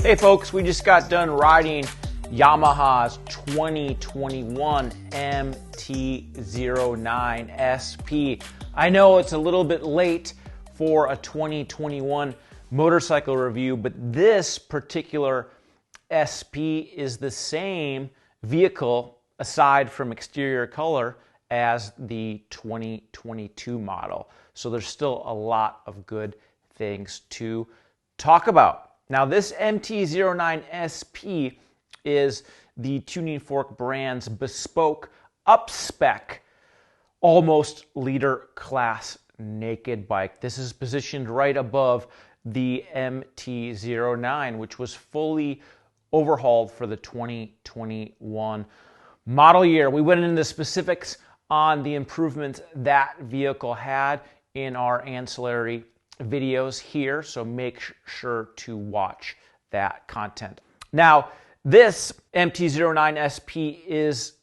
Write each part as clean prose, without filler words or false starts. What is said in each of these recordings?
Hey folks, we just got done riding Yamaha's 2021 MT-09 SP. I know it's a little bit late for a 2021 motorcycle review, but this particular SP is the same vehicle, aside from exterior color, as the 2022 model. So there's still a lot of good things to talk about. Now this MT-09 SP is the Tuning Fork brand's bespoke up-spec, almost leader class naked bike. This is positioned right above the MT-09, which was fully overhauled for the 2021 model year. We went into the specifics on the improvements that vehicle had in our ancillary videos here, so make sure to watch that content. Now, this MT-09 SP is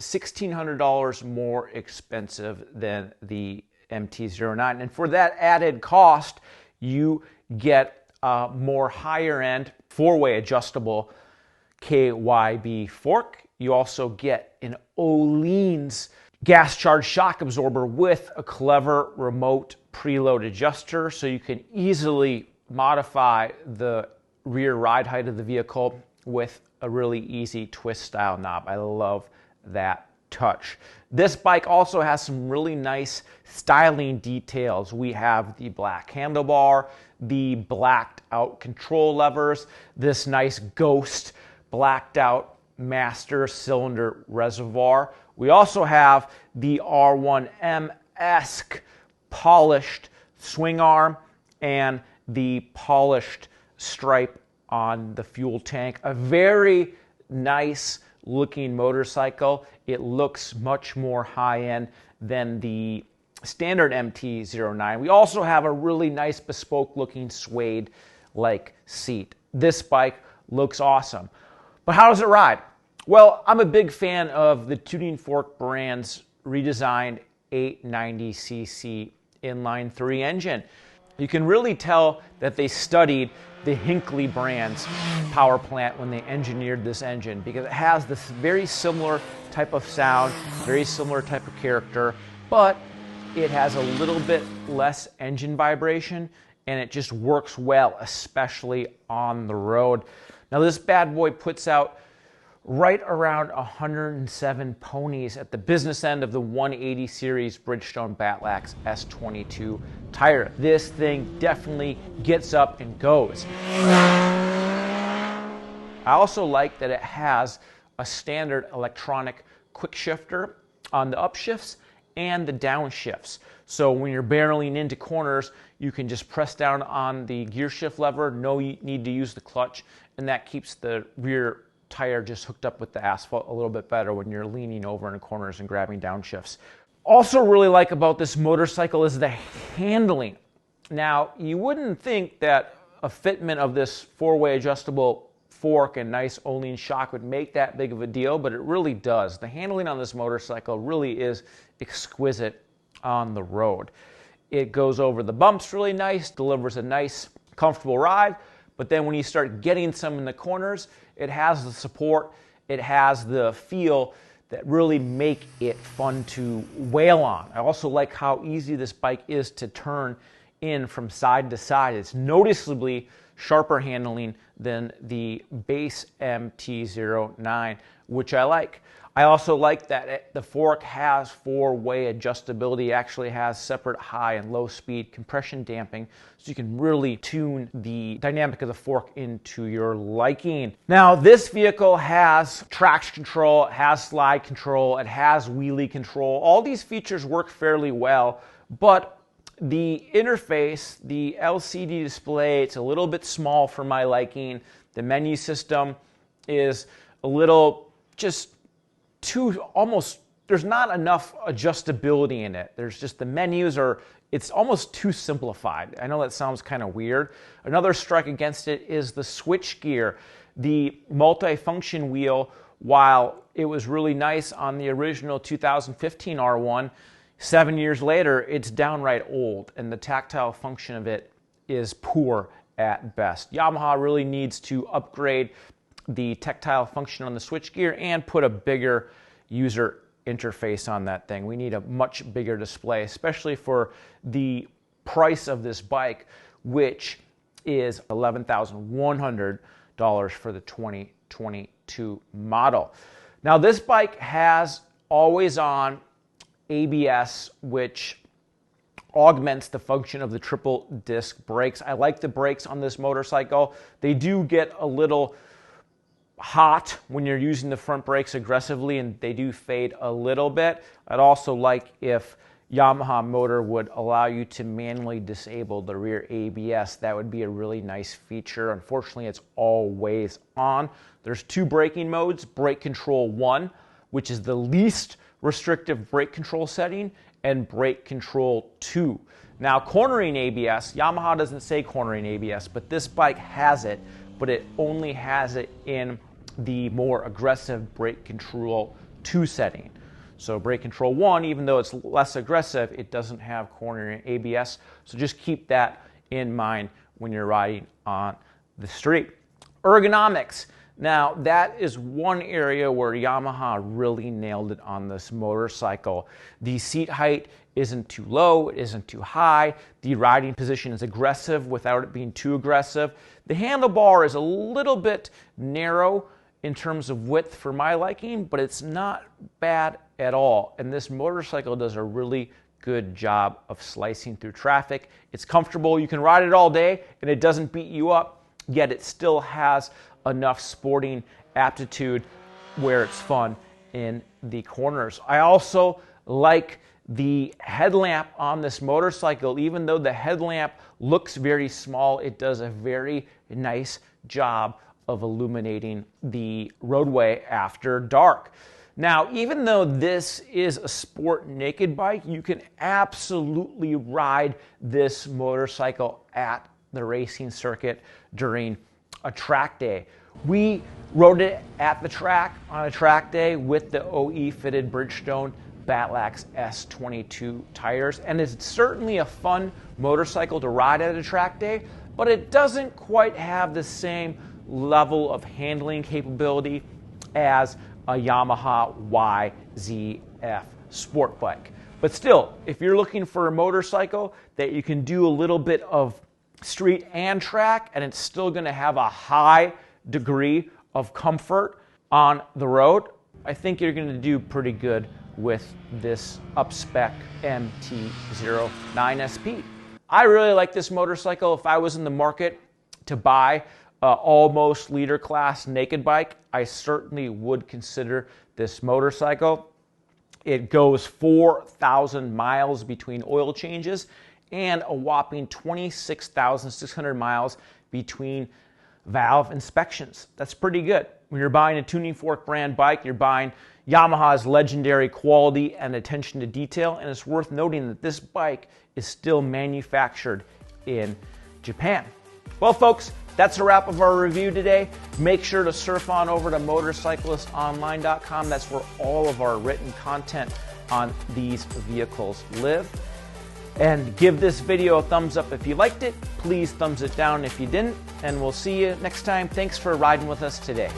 $1,600 more expensive than the MT-09, and for that added cost, you get a more higher-end four-way adjustable KYB fork. You also get an Öhlins gas-charged shock absorber with a clever remote preload adjuster, so you can easily modify the rear ride height of the vehicle with a really easy twist style knob. I love that touch. This bike also has some really nice styling details. We have the black handlebar, the blacked out control levers, this nice ghost blacked out master cylinder reservoir. We also have the R1M-esque polished swing arm and the polished stripe on the fuel tank. A very nice looking motorcycle. It looks much more high-end than the standard MT-09. We also have a really nice bespoke looking suede-like seat. This bike looks awesome. But how does it ride? Well, I'm a big fan of the Tuning Fork brand's redesigned 890cc inline 3 engine. You can really tell that they studied the Hinckley brand's power plant when they engineered this engine, because it has this very similar type of sound, very similar type of character, but it has a little bit less engine vibration, and it just works well, especially on the road. Now this bad boy puts out right around 107 ponies at the business end of the 180 series Bridgestone Batlax S22 tire. This thing definitely gets up and goes. I also like that it has a standard electronic quick shifter on the upshifts and the downshifts. So when you're barreling into corners, you can just press down on the gear shift lever, no need to use the clutch, and that keeps the rear tire just hooked up with the asphalt a little bit better when you're leaning over in corners and grabbing downshifts. Also really like about this motorcycle is the handling. Now, you wouldn't think that a fitment of this four-way adjustable fork and nice Öhlins shock would make that big of a deal, but it really does. The handling on this motorcycle really is exquisite on the road. It goes over the bumps really nice, delivers a nice, comfortable ride, but then when you start getting some in the corners, it has the support, it has the feel that really make it fun to wail on. I also like how easy this bike is to turn in from side to side. It's noticeably sharper handling than the base MT-09, which I like. I also like that the fork has four-way adjustability, actually has separate high and low speed compression damping, so you can really tune the dynamic of the fork into your liking. Now, this vehicle has traction control, it has slide control, it has wheelie control. All these features work fairly well, but the interface, the LCD display, it's a little bit small for my liking. The menu system is a little just too almost, there's not enough adjustability in it. There's just the menus are, it's almost too simplified. I know that sounds kind of weird. Another strike against it is the switch gear. The multi-function wheel, while it was really nice on the original 2015 R1, 7 years later, it's downright old, and the tactile function of it is poor at best. Yamaha really needs to upgrade the tactile function on the switchgear and put a bigger user interface on that thing. We need a much bigger display, especially for the price of this bike, which is $11,100 for the 2022 model. Now, this bike has always-on ABS, which augments the function of the triple disc brakes. I like the brakes on this motorcycle. They do get a little hot when you're using the front brakes aggressively, and they do fade a little bit. I'd also like if Yamaha motor would allow you to manually disable the rear ABS. That would be a really nice feature. Unfortunately, it's always on. There's two braking modes: brake control 1, which is the least restrictive brake control setting, and brake control 2. Now, cornering ABS, Yamaha doesn't say cornering ABS, but this bike has it, but it only has it in the more aggressive brake control 2 setting. So brake control 1, even though it's less aggressive, it doesn't have cornering ABS. So just keep that in mind when you're riding on the street. Ergonomics. Now, that is one area where Yamaha really nailed it on this motorcycle. The seat height isn't too low, it isn't too high. The riding position is aggressive without it being too aggressive. The handlebar is a little bit narrow in terms of width for my liking, but it's not bad at all. And this motorcycle does a really good job of slicing through traffic. It's comfortable, you can ride it all day, and it doesn't beat you up, yet it still has enough sporting aptitude where it's fun in the corners. I also like the headlamp on this motorcycle. Even though the headlamp looks very small, it does a very nice job of illuminating the roadway after dark. Now, even though this is a sport naked bike, you can absolutely ride this motorcycle at the racing circuit during a track day. We rode it at the track on a track day with the OE fitted Bridgestone Batlax S22 tires, and it's certainly a fun motorcycle to ride at a track day, but it doesn't quite have the same level of handling capability as a Yamaha YZF sport bike. But still, if you're looking for a motorcycle that you can do a little bit of street and track, and it's still going to have a high degree of comfort on the road, I think you're going to do pretty good with this up-spec MT-09 SP. I really like this motorcycle. If I was in the market to buy an almost leader class naked bike, I certainly would consider this motorcycle. It goes 4,000 miles between oil changes and a whopping 26,600 miles between valve inspections. That's pretty good. When you're buying a tuning fork brand bike, you're buying Yamaha's legendary quality and attention to detail, and it's worth noting that this bike is still manufactured in Japan. Well, folks, that's a wrap of our review today. Make sure to surf on over to motorcyclistonline.com. That's where all of our written content on these vehicles live. And give this video a thumbs up if you liked it. Please thumbs it down if you didn't. And we'll see you next time. Thanks for riding with us today.